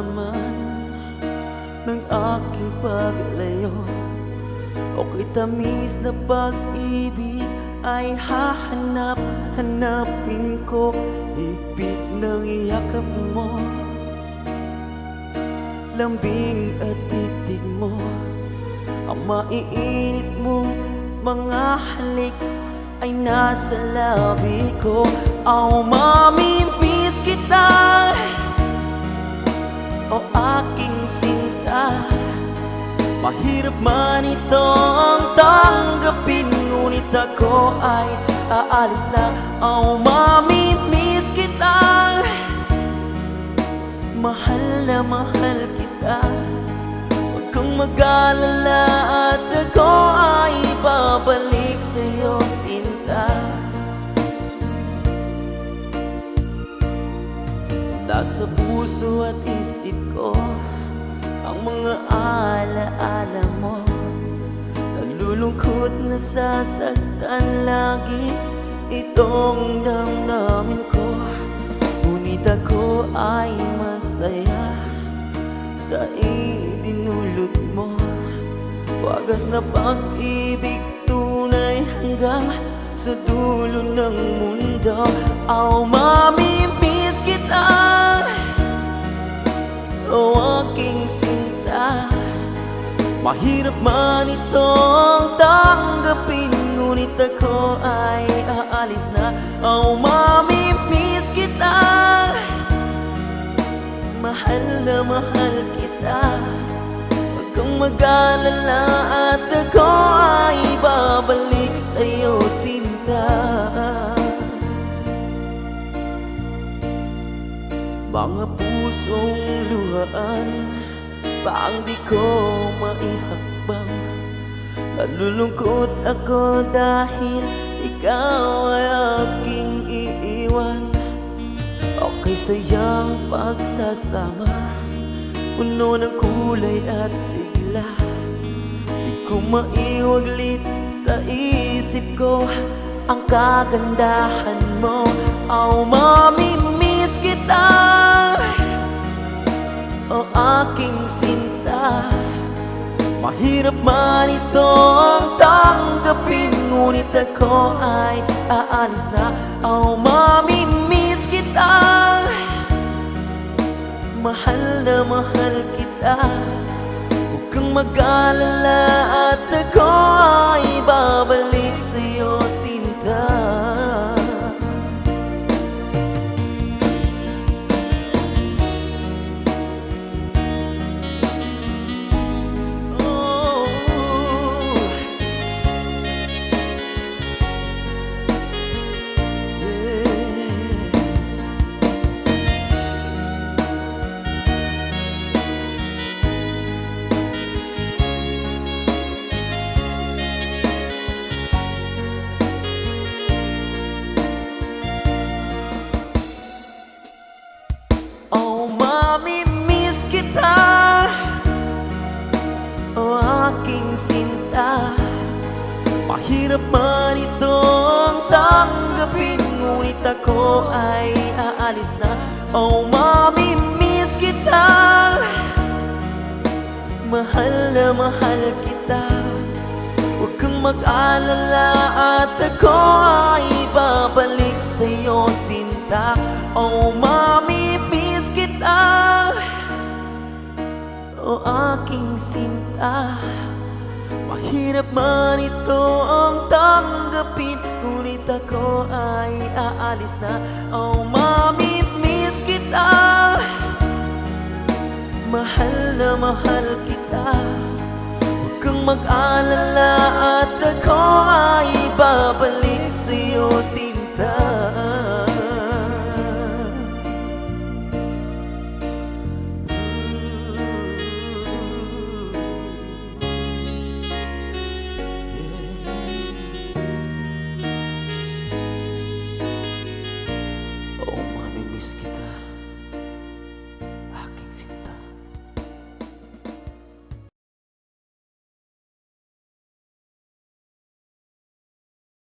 laman ng aking paglayo. Ako'y tamis na pag-ibig ay hahanap-hanapin ko. Higpit ng yakap mo, lambing at titig mo, ang maiinit mong mga halik ay nasa labi ko. Oh, mamimiss kita, o aking sinta. Mahirap man itong tanggapin, ngunit ako ay aalis na. Oh, mamimiss kita, mahal na mahal kita. Huwag kang mag-alala at ako ay babalik sa'yo, sinta. Nasa puso at isip ko ang mga alaala mo. Nalulungkot, nasasaktan lagi itong damdamin ko. Ngunit ako ay masaya sa idinulot mo. Wagas na pag-ibig, tunay hanggang sa dulo ng mundo. Oh, mamimiss kita, o aking sinta. Mahirap man itong tanggapin, ngunit ako ay aalis na. Oh, mamimiss kita, mahal na mahal kita. Huwag kang mag-alala at ako ay babalik sa'yo, sinta. Mga pusong luhaan pa ang di ko maihakbang. Nalulungkot ako dahil ikaw ay aking iiwan. Okay sayang pagsasama, puno ng kulay at sigla. Di ko maiwaglit sa isip ko ang kagandahan mo. Oh, mamimiss kita, o aking sinta. Mahirap man itong tanggapin, ngunit ako ay aalis na. Oh, mamimiss kita, mahal na mahal kita. Huwag kang mag-alala at ako ay babalik sa'yo, sinta. Oh, mamimiss kita, o aking sinta. Mahirap man itong tanggapin, ngunit ako ay aalis na. Oh, mamimiss kita, mahal na mahal kita. Huwag kang mag-alala at ako ay babalik sa'yo, sinta. Oh, mamimiss kita, o aking sinta. Mahirap man ito ang tanggapin, ngunit ako ay aalis na. Oh, mamimiss kita, mahal na mahal kita. Huwag kang mag-alala at ako ay babalik